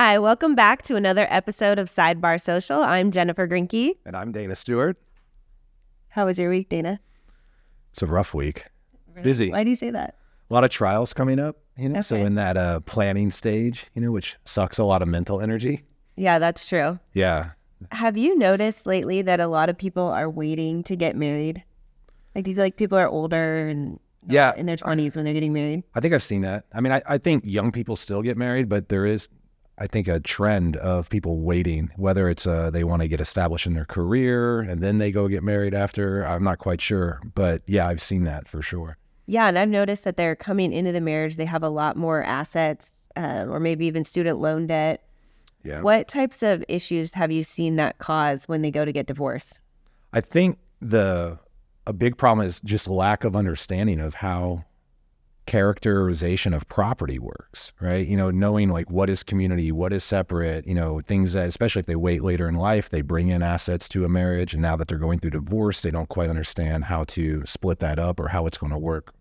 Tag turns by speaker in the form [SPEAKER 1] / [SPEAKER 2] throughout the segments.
[SPEAKER 1] Hi, welcome back to another episode of Sidebar Social. I'm Jennifer Grinke.
[SPEAKER 2] And I'm Dana Stewart.
[SPEAKER 1] How was your week, Dana?
[SPEAKER 2] It's a rough week.
[SPEAKER 1] Really?
[SPEAKER 2] Busy.
[SPEAKER 1] Why do you say that?
[SPEAKER 2] A lot of trials coming up,
[SPEAKER 1] Okay.
[SPEAKER 2] so in that planning stage, which sucks a lot of mental energy.
[SPEAKER 1] Yeah, that's true.
[SPEAKER 2] Yeah.
[SPEAKER 1] Have you noticed lately that a lot of people are waiting to get married? Like, do you feel like people are older and in their 20s when they're getting married?
[SPEAKER 2] I think I've seen that. I mean, I think young people still get married, but there is, I think, a trend of people waiting, whether it's they want to get established in their career and then they go get married after. I'm not quite sure, but yeah, I've seen that for sure.
[SPEAKER 1] Yeah, and I've noticed that they're coming into the marriage, they have a lot more assets or maybe even student loan debt.
[SPEAKER 2] Yeah.
[SPEAKER 1] What types of issues have you seen that cause when they go to get divorced?
[SPEAKER 2] I think a big problem is just lack of understanding of how characterization of property works, right? Knowing like what is community, what is separate, things that, especially if they wait later in life, they bring in assets to a marriage. And now that they're going through divorce, they don't quite understand how to split that up or how it's going to work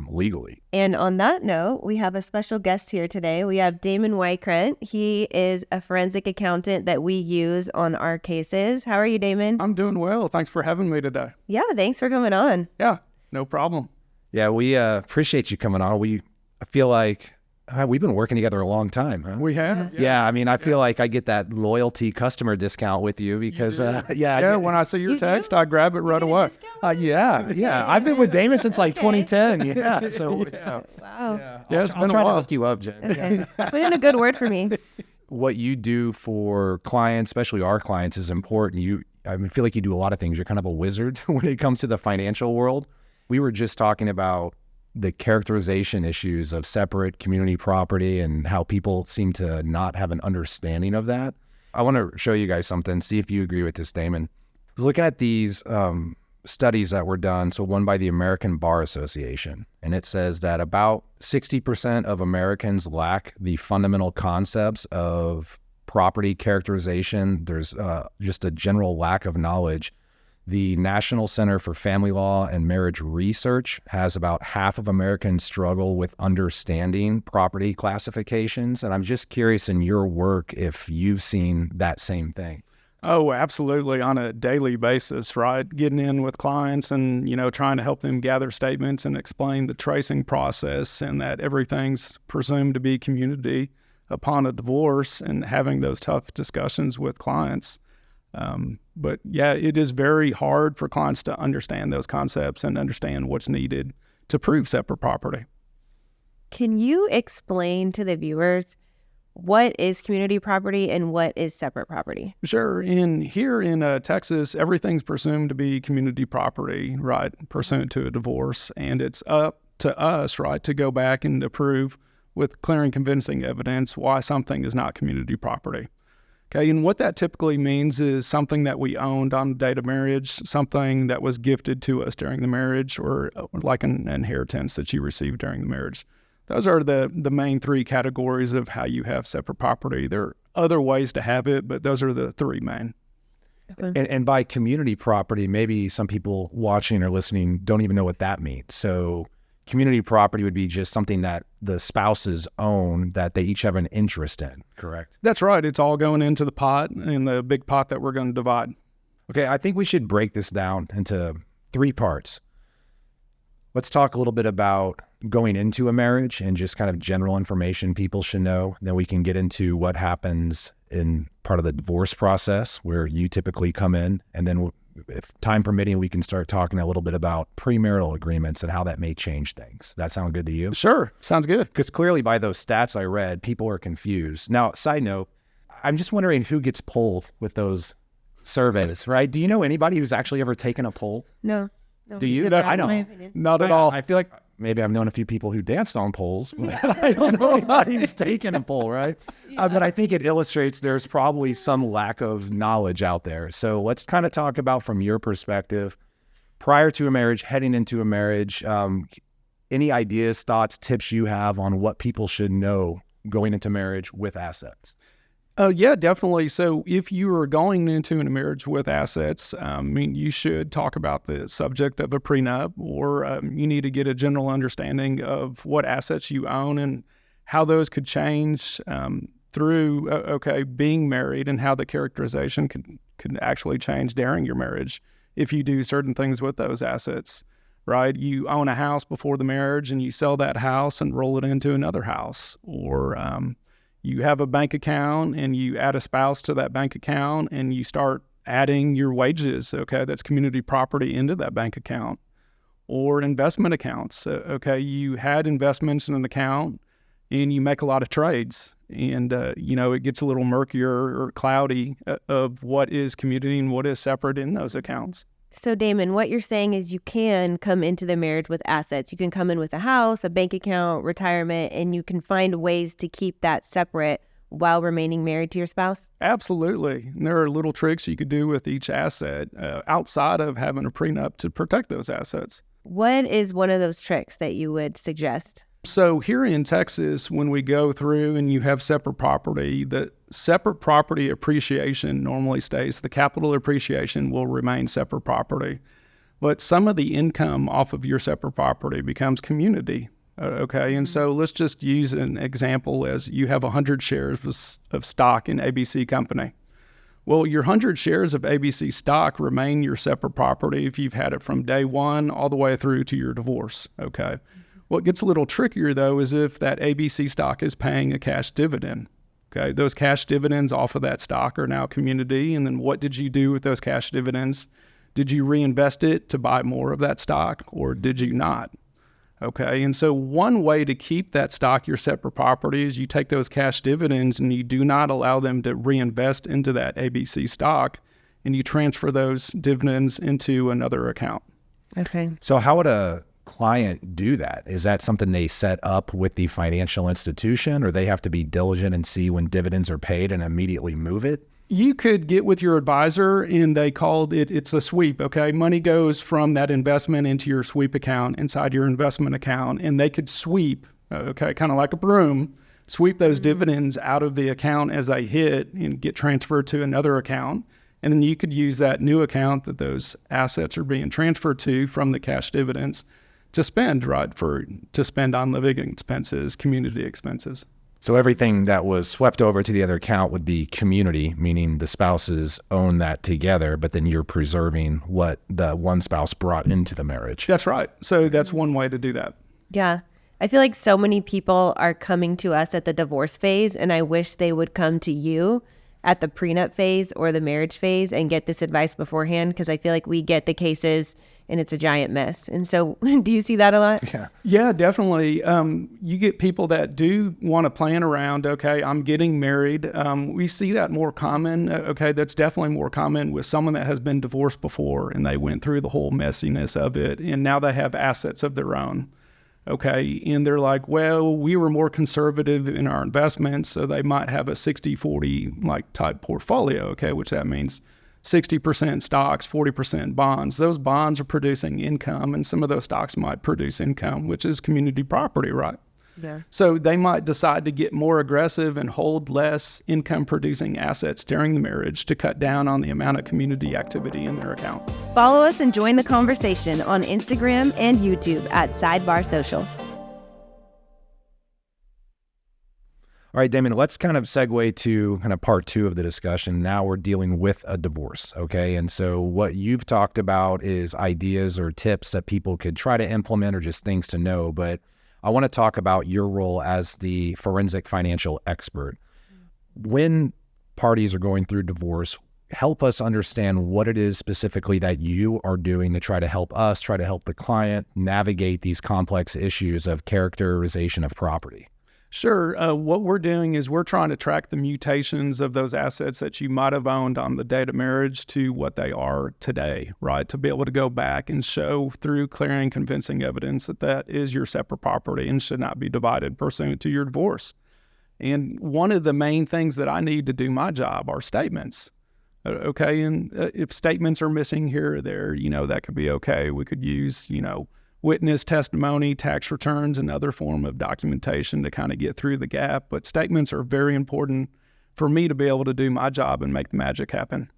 [SPEAKER 2] legally.
[SPEAKER 1] And on that note, we have a special guest here today. We have Damon Wykrent. He is a forensic accountant that we use on our cases. How are you, Damon?
[SPEAKER 3] I'm doing well. Thanks for having me today.
[SPEAKER 1] Yeah, thanks for coming on.
[SPEAKER 3] Yeah, no problem.
[SPEAKER 2] Yeah, we appreciate you coming on. I feel like we've been working together a long time, huh?
[SPEAKER 3] We have.
[SPEAKER 2] Yeah, I mean, I feel like I get that loyalty customer discount with you because,
[SPEAKER 3] when I see your text, I grab it right away.
[SPEAKER 2] Yeah. I've been with Damon since like 2010. Yeah, so yeah.
[SPEAKER 1] Wow.
[SPEAKER 3] Yeah, it's
[SPEAKER 2] I'll
[SPEAKER 3] been a
[SPEAKER 2] try to
[SPEAKER 3] while.
[SPEAKER 2] hook you up, Jen.
[SPEAKER 1] Okay. Put in a good word for me.
[SPEAKER 2] What you do for clients, especially our clients, is important. I feel like you do a lot of things. You're kind of a wizard when it comes to the financial world. We were just talking about the characterization issues of separate community property and how people seem to not have an understanding of that. I want to show you guys something, see if you agree with this, Damon. Looking at these studies that were done, so one by the American Bar Association, and it says that about 60% of Americans lack the fundamental concepts of property characterization. There's just a general lack of knowledge. The National Center for Family Law and Marriage Research has about half of Americans struggle with understanding property classifications. And I'm just curious in your work if you've seen that same thing.
[SPEAKER 3] Oh, absolutely. On a daily basis, right? Getting in with clients and, trying to help them gather statements and explain the tracing process and that everything's presumed to be community upon a divorce and having those tough discussions with clients. But yeah, it is very hard for clients to understand those concepts and understand what's needed to prove separate property.
[SPEAKER 1] Can you explain to the viewers what is community property and what is separate property?
[SPEAKER 3] Sure. Here in Texas, everything's presumed to be community property, right, pursuant to a divorce. And it's up to us, right, to go back and to prove with clear and convincing evidence why something is not community property. Okay, and what that typically means is something that we owned on the date of marriage, something that was gifted to us during the marriage, or like an inheritance that you received during the marriage. Those are the main three categories of how you have separate property. There are other ways to have it, but those are the three main.
[SPEAKER 2] And by community property, maybe some people watching or listening don't even know what that means. So community property would be just something that the spouses own that they each have an interest in, correct?
[SPEAKER 3] That's right. It's all going into the pot, in the big pot that we're going to divide.
[SPEAKER 2] Okay, I think we should break this down into three parts. Let's talk a little bit about going into a marriage and just kind of general information people should know. Then we can get into what happens in part of the divorce process where you typically come in. And then if time permitting, we can start talking a little bit about premarital agreements and how that may change things. That sound good to you?
[SPEAKER 3] Sure. Sounds good.
[SPEAKER 2] Because clearly by those stats I read, people are confused. Now, side note, I'm just wondering who gets polled with those surveys, right? Do you know anybody who's actually ever taken a poll?
[SPEAKER 1] No.
[SPEAKER 2] Do you?
[SPEAKER 3] I
[SPEAKER 2] don't.
[SPEAKER 3] Not at all.
[SPEAKER 2] I feel like maybe I've known a few people who danced on polls. But I don't know anybody who's taken a poll, right? Yeah. But I think it illustrates there's probably some lack of knowledge out there. So let's kind of talk about from your perspective, prior to a marriage, heading into a marriage, any ideas, thoughts, tips you have on what people should know going into marriage with assets?
[SPEAKER 3] Yeah, definitely. So if you are going into a marriage with assets, you should talk about the subject of a prenup, or you need to get a general understanding of what assets you own and how those could change through, being married and how the characterization can actually change during your marriage if you do certain things with those assets, right? You own a house before the marriage and you sell that house and roll it into another house. Or you have a bank account and you add a spouse to that bank account and you start adding your wages, that's community property, into that bank account. Or investment accounts, you had investments in an account and you make a lot of trades, and it gets a little murkier or cloudy of what is community and what is separate in those accounts.
[SPEAKER 1] So Damon, what you're saying is you can come into the marriage with assets. You can come in with a house, a bank account, retirement, and you can find ways to keep that separate while remaining married to your spouse?
[SPEAKER 3] Absolutely. And there are little tricks you could do with each asset outside of having a prenup to protect those assets.
[SPEAKER 1] What is one of those tricks that you would suggest?
[SPEAKER 3] So here in Texas, when we go through and you have separate property, the separate property appreciation normally stays. The capital appreciation will remain separate property. But some of the income off of your separate property becomes community. And so let's just use an example as you have 100 shares of stock in ABC Company. Well, your 100 shares of ABC stock remain your separate property if you've had it from day one all the way through to your divorce, What gets a little trickier, though, is if that ABC stock is paying a cash dividend, Those cash dividends off of that stock are now community, and then what did you do with those cash dividends? Did you reinvest it to buy more of that stock, or did you not? And so one way to keep that stock your separate property is you take those cash dividends and you do not allow them to reinvest into that ABC stock, and you transfer those dividends into another account.
[SPEAKER 1] Okay.
[SPEAKER 2] So how would a client do that? Is that something they set up with the financial institution, or they have to be diligent and see when dividends are paid and immediately move it?
[SPEAKER 3] You could get with your advisor, and they called it's a sweep, Money goes from that investment into your sweep account, inside your investment account, and they could sweep, kind of like a broom, sweep those dividends out of the account as they hit and get transferred to another account. And then you could use that new account that those assets are being transferred to from the cash dividends to spend, to spend on living expenses, community expenses.
[SPEAKER 2] So everything that was swept over to the other account would be community, meaning the spouses own that together, but then you're preserving what the one spouse brought into the marriage.
[SPEAKER 3] That's right. So that's one way to do that.
[SPEAKER 1] Yeah. I feel like so many people are coming to us at the divorce phase, and I wish they would come to you at the prenup phase or the marriage phase and get this advice beforehand, because I feel like we get the cases and it's a giant mess. And so do you see that a lot?
[SPEAKER 3] Yeah, definitely. You get people that do want to plan around, I'm getting married. We see that more common. That's definitely more common with someone that has been divorced before and they went through the whole messiness of it, and now they have assets of their own. And they're like, well, we were more conservative in our investments, so they might have a 60-40 type portfolio, which that means 60% stocks, 40% bonds. Those bonds are producing income, and some of those stocks might produce income, which is community property, right?
[SPEAKER 1] Yeah.
[SPEAKER 3] So they might decide to get more aggressive and hold less income-producing assets during the marriage to cut down on the amount of community activity in their account.
[SPEAKER 1] Follow us and join the conversation on Instagram and YouTube at Sidebar Social.
[SPEAKER 2] All right, Damon, let's kind of segue to kind of part two of the discussion. Now we're dealing with a divorce, And so what you've talked about is ideas or tips that people could try to implement or just things to know. But I want to talk about your role as the forensic financial expert. When parties are going through divorce, help us understand what it is specifically that you are doing to try to help us, try to help the client navigate these complex issues of characterization of property.
[SPEAKER 3] Sure. What we're doing is we're trying to track the mutations of those assets that you might have owned on the date of marriage to what they are today, right? To be able to go back and show through clear and convincing evidence that that is your separate property and should not be divided pursuant to your divorce. And one of the main things that I need to do my job are statements. And if statements are missing here or there, that could be okay. We could use, witness testimony, tax returns, and other form of documentation to kind of get through the gap. But statements are very important for me to be able to do my job and make the magic happen.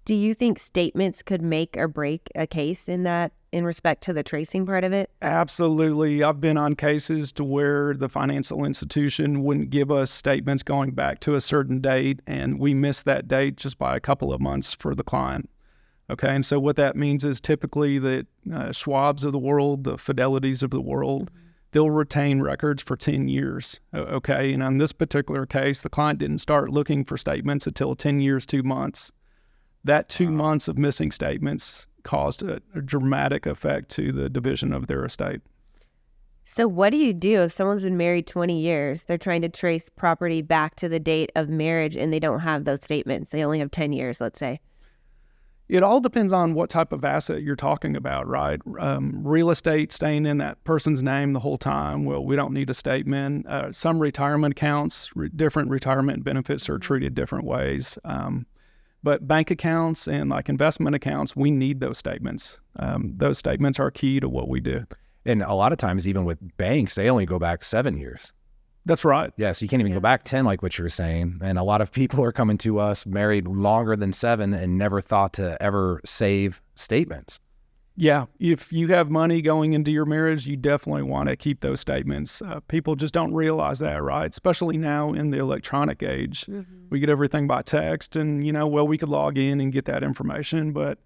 [SPEAKER 1] Do you think statements could make or break a case in respect to the tracing part of it?
[SPEAKER 3] Absolutely. I've been on cases to where the financial institution wouldn't give us statements going back to a certain date, and we missed that date just by a couple of months for the client. Okay, and so what that means is typically that Schwabs of the world, the Fidelities of the world, they'll retain records for 10 years. Okay, and on this particular case, the client didn't start looking for statements until 10 years, 2 months. That 2 months of missing statements caused a dramatic effect to the division of their estate.
[SPEAKER 1] So what do you do if someone's been married 20 years? They're trying to trace property back to the date of marriage and they don't have those statements. They only have 10 years, let's say.
[SPEAKER 3] It all depends on what type of asset you're talking about, right? Real estate staying in that person's name the whole time, well, we don't need a statement. Some retirement accounts, different retirement benefits are treated different ways. But bank accounts and like investment accounts, we need those statements. Those statements are key to what we do.
[SPEAKER 2] And a lot of times, even with banks, they only go back 7 years.
[SPEAKER 3] That's right.
[SPEAKER 2] Yeah, so you can't even go back 10 like what you were saying. And a lot of people are coming to us married longer than 7 and never thought to ever save statements.
[SPEAKER 3] Yeah, if you have money going into your marriage, you definitely want to keep those statements. People just don't realize that, right? Especially now in the electronic age. We get everything by text and, we could log in and get that information. But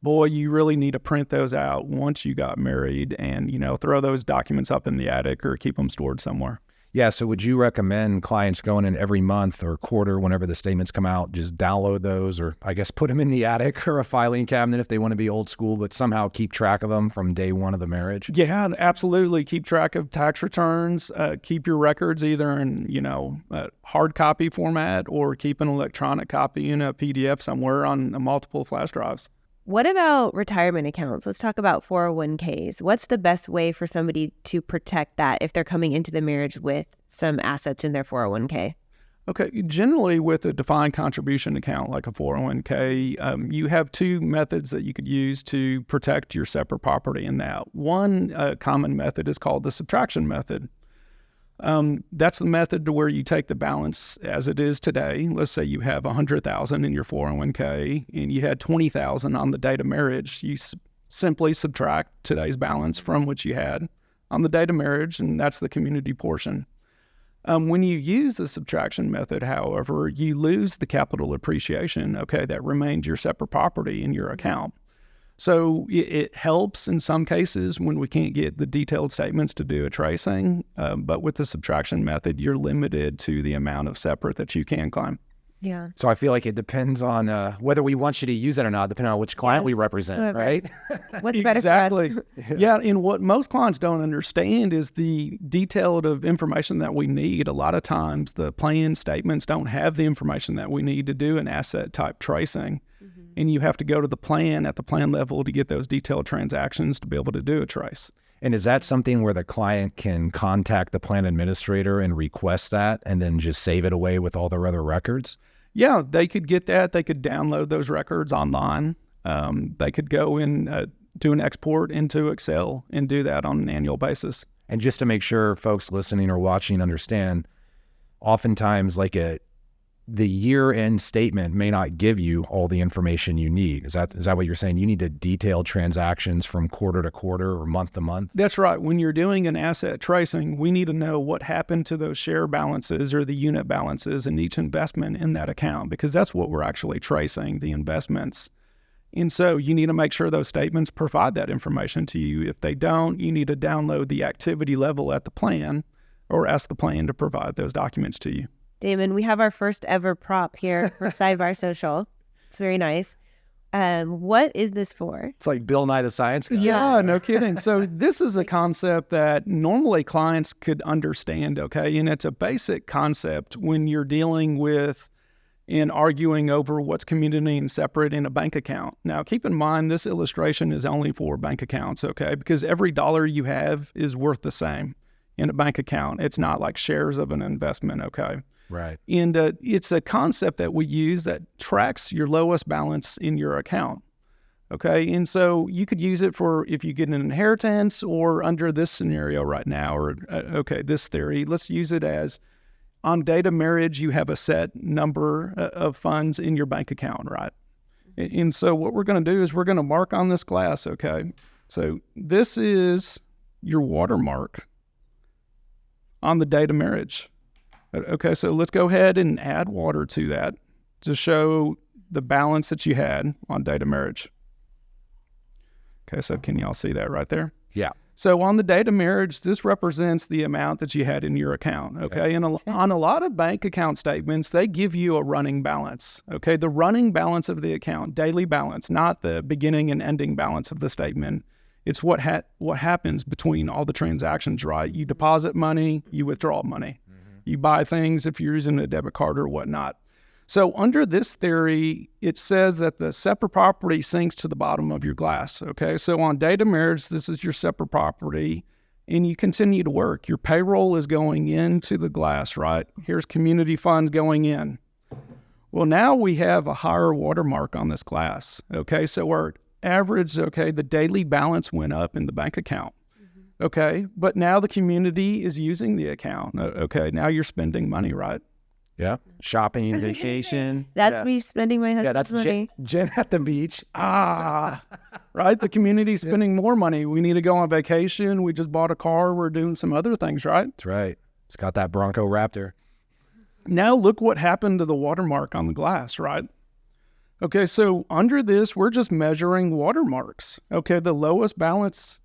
[SPEAKER 3] boy, you really need to print those out once you got married and, throw those documents up in the attic or keep them stored somewhere.
[SPEAKER 2] Yeah, so would you recommend clients going in every month or quarter whenever the statements come out, just download those or I guess put them in the attic or a filing cabinet if they want to be old school, but somehow keep track of them from day one of the marriage?
[SPEAKER 3] Yeah, absolutely. Keep track of tax returns. Keep your records either in, a hard copy format or keep an electronic copy in a PDF somewhere on multiple flash drives.
[SPEAKER 1] What about retirement accounts? Let's talk about 401ks. What's the best way for somebody to protect that if they're coming into the marriage with some assets in their 401k?
[SPEAKER 3] Okay, generally with a defined contribution account like a 401k, you have 2 methods that you could use to protect your separate property in that. One common method is called the subtraction method. That's the method to where you take the balance as it is today. Let's say you have $100,000 in your 401k and you had $20,000 on the date of marriage. You simply subtract today's balance from what you had on the date of marriage, and that's the community portion. When you use the subtraction method, however, you lose the capital appreciation, that remains your separate property in your account. So it helps in some cases when we can't get the detailed statements to do a tracing, but with the subtraction method, you're limited to the amount of separate that you can claim.
[SPEAKER 1] Yeah.
[SPEAKER 2] So I feel like it depends on whether we want you to use it or not, depending on which client we represent, right?
[SPEAKER 1] What's better
[SPEAKER 3] Exactly.
[SPEAKER 1] for us?
[SPEAKER 3] Yeah, and what most clients don't understand is the detailed of information that we need. A lot of times the plan statements don't have the information that we need to do an asset type tracing. And you have to go to the plan at the plan level to get those detailed transactions to be able to do a trace.
[SPEAKER 2] And is that something where the client can contact the plan administrator and request that and then just save it away with all their other records?
[SPEAKER 3] Yeah, they could get that. They could download those records online. They could go and do an export into Excel and do that on an annual basis.
[SPEAKER 2] And just to make sure folks listening or watching understand, oftentimes the year-end statement may not give you all the information you need. Is that what you're saying? You need to detail transactions from quarter to quarter or month to month?
[SPEAKER 3] That's right. When you're doing an asset tracing, we need to know what happened to those share balances or the unit balances in each investment in that account, because that's what we're actually tracing, the investments. And so you need to make sure those statements provide that information to you. If they don't, you need to download the activity level at the plan or ask the plan to provide those documents to you.
[SPEAKER 1] Damon, we have our first ever prop here for Sidebar Social. It's very nice. What is this for?
[SPEAKER 2] It's like Bill Nye the Science Guy.
[SPEAKER 3] Yeah, no kidding. So this is a concept that normally clients could understand, and it's a basic concept when you're dealing with and arguing over what's community and separate in a bank account. Now, keep in mind, this illustration is only for bank accounts, because every dollar you have is worth the same in a bank account. It's not like shares of an investment,
[SPEAKER 2] Right.
[SPEAKER 3] And it's a concept that we use that tracks your lowest balance in your account. And so you could use it for if you get an inheritance or under this scenario right now, or this theory, let's use it as on date of marriage, you have a set number of funds in your bank account, right? And so what we're going to do is we're going to mark on this glass, okay? So this is your watermark on the date of marriage. Okay, so let's go ahead and add water to that to show the balance that you had on date of marriage. Okay, so can y'all see that right there?
[SPEAKER 2] Yeah.
[SPEAKER 3] So on the date of marriage, this represents the amount that you had in your account, okay? And on a lot of bank account statements, they give you a running balance, okay? The running balance of the account, daily balance, not the beginning and ending balance of the statement. It's what happens between all the transactions, right? You deposit money, you withdraw money. You buy things if you're using a debit card or whatnot. So under this theory, it says that the separate property sinks to the bottom of your glass, okay? So on date of marriage, this is your separate property, and you continue to work. Your payroll is going into the glass, right? Here's community funds going in. Well, now we have a higher watermark on this glass, okay? So our average, okay, the daily balance went up in the bank account, okay? But now the community is using the account, okay? Now you're spending money, right?
[SPEAKER 2] Yeah. Shopping, vacation.
[SPEAKER 1] That's me spending my husband's
[SPEAKER 2] Yeah, that's
[SPEAKER 1] money.
[SPEAKER 2] Jen at the beach.
[SPEAKER 3] Right? The community's spending more money. We need to go on vacation. We just bought a car. We're doing some other things, right?
[SPEAKER 2] That's right. It's got that Bronco Raptor.
[SPEAKER 3] Now look what happened to the watermark on the glass, right? Okay, so under this, we're just measuring watermarks. Okay, the lowest balance.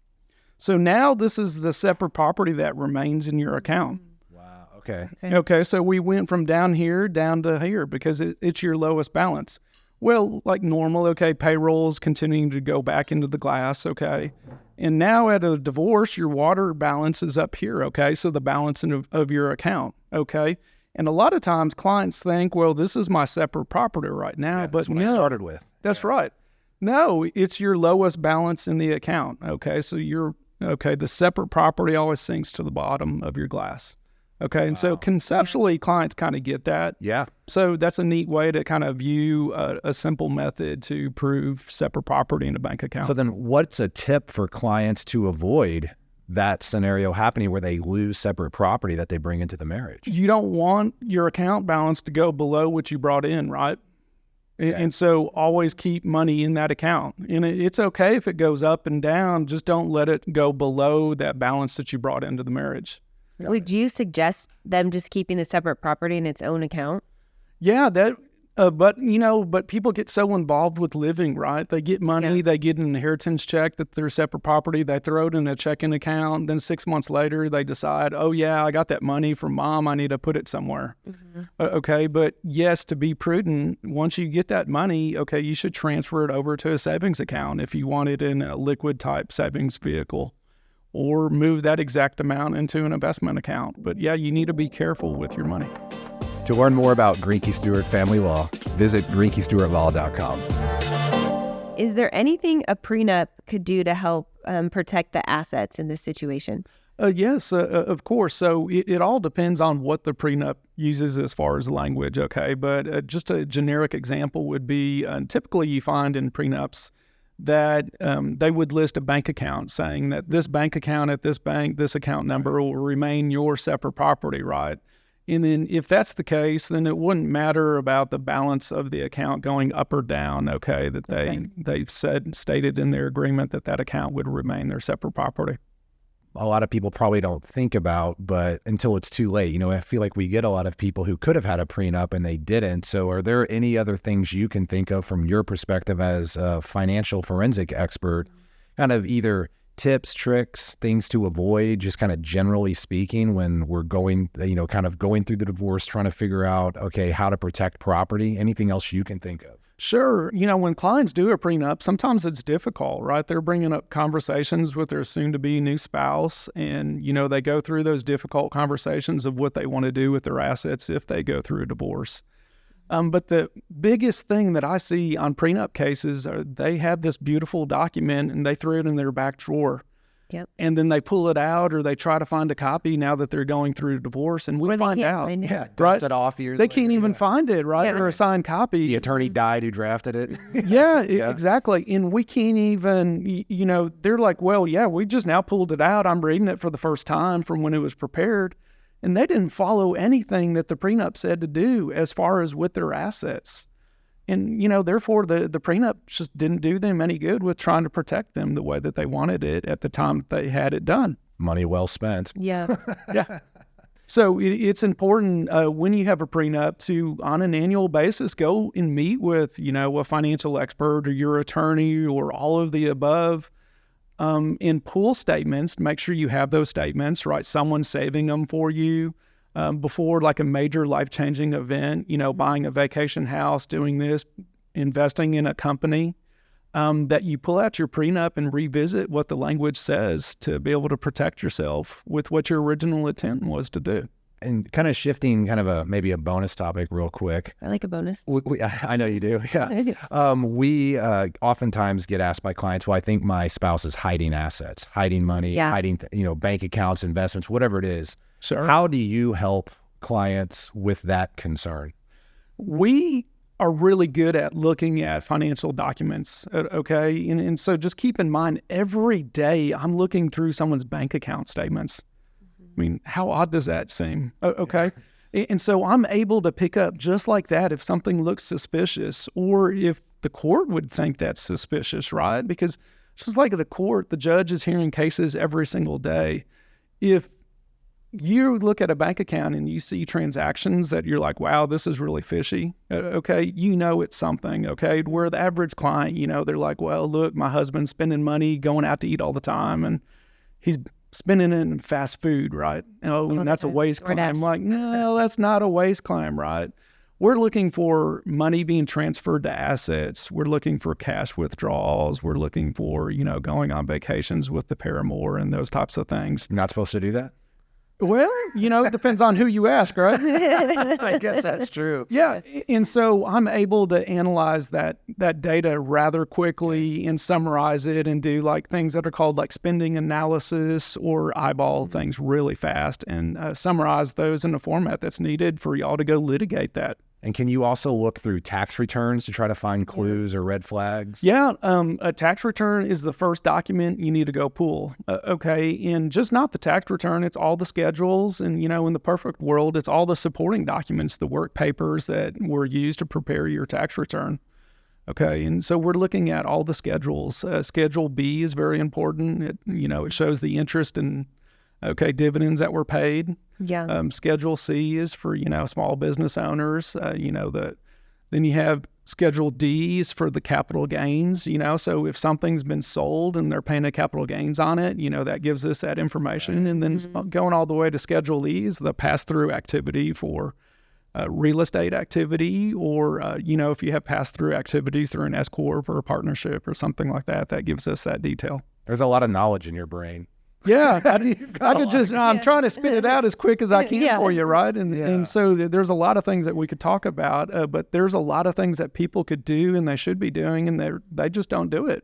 [SPEAKER 3] So now this is the separate property that remains in your account.
[SPEAKER 2] Wow. Okay.
[SPEAKER 3] Okay, so we went from down here down to here because it's your lowest balance. Well, like normal, okay, payroll's continuing to go back into the glass, okay? And now at a divorce, your water balance is up here, okay? So the balance of your account, okay? And a lot of times clients think, well, this is my separate property right now,
[SPEAKER 2] Yeah,
[SPEAKER 3] but
[SPEAKER 2] that's what I
[SPEAKER 3] no,
[SPEAKER 2] started with.
[SPEAKER 3] that's right. No, it's your lowest balance in the account, okay? So the separate property always sinks to the bottom of your glass. Okay, and so conceptually, clients kind of get that.
[SPEAKER 2] Yeah.
[SPEAKER 3] So that's a neat way to kind of view a simple method to prove separate property in a bank account.
[SPEAKER 2] So then what's a tip for clients to avoid that scenario happening where they lose separate property that they bring into the marriage?
[SPEAKER 3] You don't want your account balance to go below what you brought in, right? And so always keep money in that account. And it's okay if it goes up and down, just don't let it go below that balance that you brought into the marriage.
[SPEAKER 1] Would you suggest them just keeping the separate property in its own account?
[SPEAKER 3] Yeah, but people get so involved with living, right? They get money, they get an inheritance check that they're separate property, they throw it in a checking account, then 6 months later they decide, oh yeah, I got that money from mom, I need to put it somewhere. Okay, but yes, to be prudent, once you get that money, okay, you should transfer it over to a savings account if you want it in a liquid type savings vehicle, or move that exact amount into an investment account. But yeah, you need to be careful with your money.
[SPEAKER 2] To learn more about Grinke Stewart Family Law, visit GrinkeStewartLaw.com.
[SPEAKER 1] Is there anything a prenup could do to help protect the assets in this situation?
[SPEAKER 3] Yes, of course. So it all depends on what the prenup uses as far as language, okay? But just a generic example would be typically you find in prenups that they would list a bank account saying that this bank account at this bank, this account number will remain your separate property, right? And then if that's the case, then it wouldn't matter about the balance of the account going up or down, okay? That they've stated in their agreement that account would remain their separate property.
[SPEAKER 2] A lot of people probably don't think about, but until it's too late. You know, I feel like we get a lot of people who could have had a prenup and they didn't. So are there any other things you can think of from your perspective as a financial forensic expert, kind of either tips, tricks, things to avoid, just kind of generally speaking, when we're going, kind of going through the divorce, trying to figure out, okay, how to protect property? Anything else you can think of?
[SPEAKER 3] Sure. When clients do a prenup, sometimes it's difficult, right? They're bringing up conversations with their soon-to-be new spouse, and, they go through those difficult conversations of what they want to do with their assets if they go through a divorce. But the biggest thing that I see on prenup cases are they have this beautiful document and they throw it in their back drawer.
[SPEAKER 1] Yep.
[SPEAKER 3] And then they pull it out or they try to find a copy now that they're going through a divorce, and we find out.
[SPEAKER 2] Dust it off years
[SPEAKER 3] They
[SPEAKER 2] later.
[SPEAKER 3] can't even find it, right? Or a signed copy.
[SPEAKER 2] The attorney died who drafted it.
[SPEAKER 3] Yeah, exactly. And we can't even, they're like, well, yeah, we just now pulled it out. I'm reading it for the first time from when it was prepared. And they didn't follow anything that the prenup said to do as far as with their assets. And, therefore the prenup just didn't do them any good with trying to protect them the way that they wanted it at the time that they had it done.
[SPEAKER 2] Money well spent.
[SPEAKER 1] Yeah.
[SPEAKER 3] Yeah. So it's important when you have a prenup to, on an annual basis, go and meet with, a financial expert or your attorney or all of the above, and pull statements. Make sure you have those statements, right? Someone saving them for you. Before like a major life-changing event, buying a vacation house, doing this, investing in a company, that you pull out your prenup and revisit what the language says to be able to protect yourself with what your original intent was to do.
[SPEAKER 2] And kind of shifting maybe a bonus topic real quick.
[SPEAKER 1] I like a bonus.
[SPEAKER 2] I know you do. Yeah.
[SPEAKER 1] I do.
[SPEAKER 2] We oftentimes get asked by clients, well, I think my spouse is hiding assets, hiding money, hiding, bank accounts, investments, whatever it is.
[SPEAKER 3] Sure.
[SPEAKER 2] How do you help clients with that concern?
[SPEAKER 3] We are really good at looking at financial documents, okay? And so just keep in mind, every day I'm looking through someone's bank account statements. I mean, how odd does that seem? Okay. And so I'm able to pick up just like that if something looks suspicious or if the court would think that's suspicious, right? Because just like at the court, the judge is hearing cases every single day. If you look at a bank account and you see transactions that you're like, wow, this is really fishy, okay, it's something, okay? Where the average client, they're like, well, look, my husband's spending money going out to eat all the time and he's spending it in fast food, right? And that's a waste claim. I'm like, no, that's not a waste claim, right? We're looking for money being transferred to assets. We're looking for cash withdrawals. We're looking for, going on vacations with the paramour and those types of things.
[SPEAKER 2] You're not supposed to do that?
[SPEAKER 3] Well, it depends on who you ask, right?
[SPEAKER 2] I guess that's true.
[SPEAKER 3] Yeah. And so I'm able to analyze that data rather quickly and summarize it and do like things that are called like spending analysis or eyeball things really fast and summarize those in a format that's needed for y'all to go litigate that.
[SPEAKER 2] And can you also look through tax returns to try to find clues or red flags?
[SPEAKER 3] Yeah, a tax return is the first document you need to go pull, okay? And just not the tax return, it's all the schedules. And, in the perfect world, it's all the supporting documents, the work papers that were used to prepare your tax return, okay? And so we're looking at all the schedules. Schedule B is very important. It shows the interest and dividends that were paid.
[SPEAKER 1] Yeah.
[SPEAKER 3] Schedule C is for, small business owners, then you have Schedule D is for the capital gains, so if something's been sold and they're paying a capital gains on it, that gives us that information. Right. And then going all the way to Schedule E is the pass-through activity for real estate activity or, if you have pass-through activities through an S-Corp or a partnership or something like that, that gives us that detail.
[SPEAKER 2] There's a lot of knowledge in your brain.
[SPEAKER 3] Yeah, I could just, I'm trying to spit it out as quick as I can for you, right? And so there's a lot of things that we could talk about, but there's a lot of things that people could do and they should be doing and they just don't do it.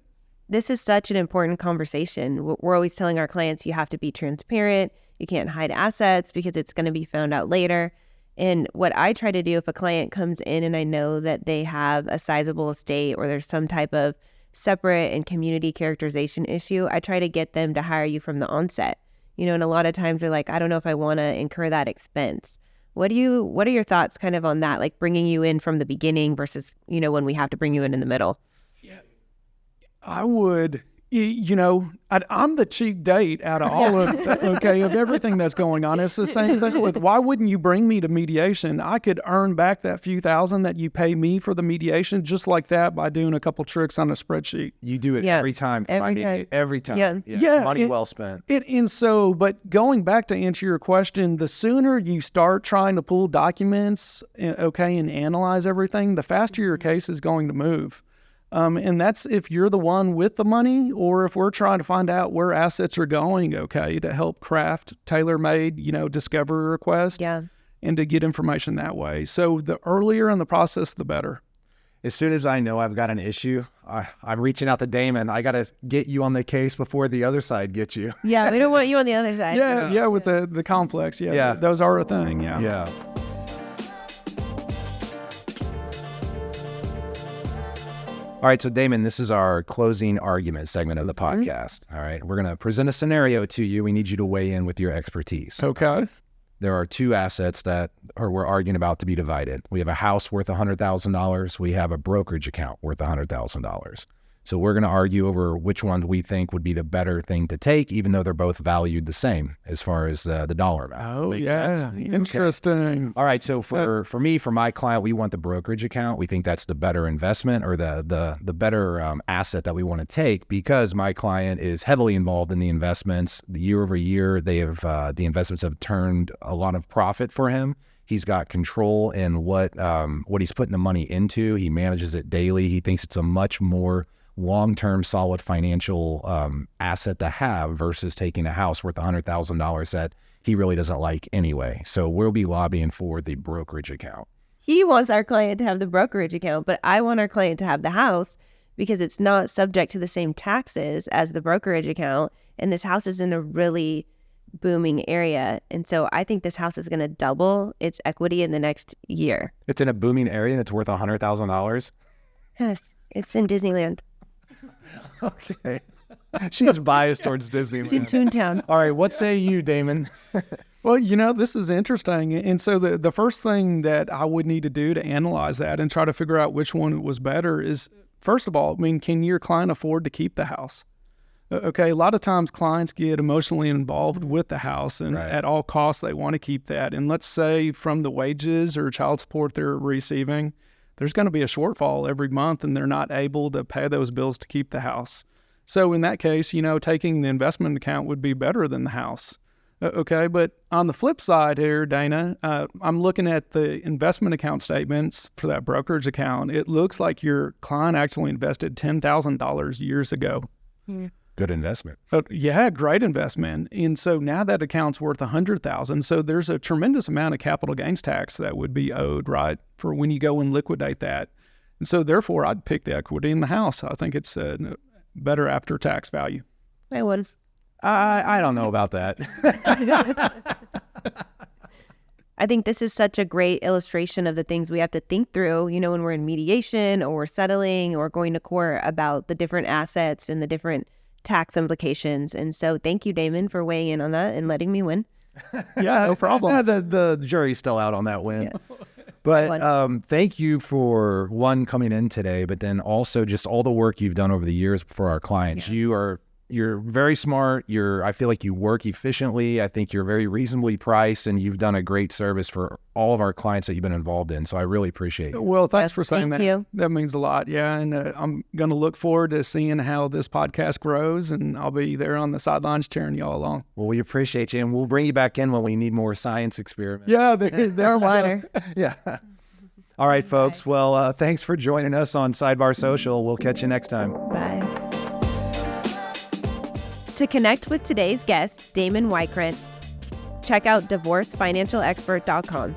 [SPEAKER 1] This is such an important conversation. We're always telling our clients you have to be transparent. You can't hide assets because it's going to be found out later. And what I try to do if a client comes in and I know that they have a sizable estate or there's some type of separate and community characterization issue, I try to get them to hire you from the onset. And a lot of times they're like, I don't know if I want to incur that expense. What are your thoughts kind of on that? Like bringing you in from the beginning versus, when we have to bring you in the middle?
[SPEAKER 3] Yeah, I would, I'm the cheap date out of all of, of everything that's going on. It's the same thing with, why wouldn't you bring me to mediation? I could earn back that few thousand that you pay me for the mediation just like that by doing a couple tricks on a spreadsheet.
[SPEAKER 2] You do it every time. Every time.
[SPEAKER 1] Yeah.
[SPEAKER 2] It's money well spent.
[SPEAKER 3] But going back to answer your question, the sooner you start trying to pull documents, and analyze everything, the faster your case is going to move. And that's if you're the one with the money or if we're trying to find out where assets are going, to help craft tailor-made, discovery request and to get information that way. So the earlier in the process, the better.
[SPEAKER 2] As soon as I know I've got an issue, I'm reaching out to Damon. I got to get you on the case before the other side gets you.
[SPEAKER 1] Yeah, we don't want you on the other side.
[SPEAKER 3] Yeah, with the conflicts. Yeah, those are a thing.
[SPEAKER 2] Yeah. All right, so Damon, this is our closing argument segment of the podcast. All right, we're going to present a scenario to you. We need you to weigh in with your expertise.
[SPEAKER 3] Okay.
[SPEAKER 2] there are two assets that we're arguing about to be divided. We have a house worth $100,000. We have a brokerage account worth $100,000. So we're going to argue over which one we think would be the better thing to take, even though they're both valued the same as far as the dollar amount.
[SPEAKER 3] Oh,
[SPEAKER 2] Makes
[SPEAKER 3] yeah.
[SPEAKER 2] sense?
[SPEAKER 3] Interesting.
[SPEAKER 2] Okay. All right. So for me, for my client, we want the brokerage account. We think that's the better investment, or the better asset that we want to take, because my client is heavily involved in the investments. Year over year, they have the investments have turned a lot of profit for him. He's got control in what he's putting the money into. He manages it daily. He thinks it's a much more long-term solid financial asset to have versus taking a house worth $100,000 that he really doesn't like anyway. So we'll be lobbying for the brokerage account.
[SPEAKER 1] He wants our client to have the brokerage account, but I want our client to have the house because it's not subject to the same taxes as the brokerage account. And this house is in a really booming area. And so I think this house is going to double its equity in the next year.
[SPEAKER 2] It's in a booming area and it's worth $100,000?
[SPEAKER 1] Yes, it's in Disneyland.
[SPEAKER 2] Okay. She's biased towards Disneyland.
[SPEAKER 1] It's in Toontown.
[SPEAKER 2] All right. What say you, Damon?
[SPEAKER 3] Well, this is interesting. And so the first thing that I would need to do to analyze that and try to figure out which one was better is, first of all, can your client afford to keep the house? Okay, a lot of times clients get emotionally involved with the house, and at all costs they want to keep that. And let's say from the wages or child support they're receiving, there's going to be a shortfall every month and they're not able to pay those bills to keep the house. So in that case, taking the investment account would be better than the house. Okay, but on the flip side here, Dana, I'm looking at the investment account statements for that brokerage account. It looks like your client actually invested $10,000 years ago.
[SPEAKER 2] Good investment.
[SPEAKER 3] Yeah, great investment. And so now that account's worth $100,000. So there's a tremendous amount of capital gains tax that would be owed, right, for when you go and liquidate that. And so therefore, I'd pick the equity in the house. I think it's a better after-tax value.
[SPEAKER 1] I would.
[SPEAKER 2] I don't know about that.
[SPEAKER 1] I think this is such a great illustration of the things we have to think through, when we're in mediation or we're settling or going to court about the different assets and the different tax implications. And so thank you, Damon, for weighing in on that and letting me win.
[SPEAKER 3] Yeah, no problem.
[SPEAKER 2] The jury's still out on that win. Yeah. But thank you for coming in today, but then also just all the work you've done over the years for our clients. Yeah. You're very smart. I feel like you work efficiently. I think you're very reasonably priced, and you've done a great service for all of our clients that you've been involved in. So I really appreciate it.
[SPEAKER 3] Well, thanks for saying that.
[SPEAKER 1] Thank you.
[SPEAKER 3] That means a lot. Yeah. And I'm going to look forward to seeing how this podcast grows, and I'll be there on the sidelines cheering y'all along.
[SPEAKER 2] Well, we appreciate you, and we'll bring you back in when we need more science experiments.
[SPEAKER 3] Yeah, they're
[SPEAKER 1] water.
[SPEAKER 2] Yeah. All right, folks. Well, thanks for joining us on Sidebar Social. We'll catch you next time.
[SPEAKER 1] Bye. To connect with today's guest, Damon Wykrent, check out divorcefinancialexpert.com.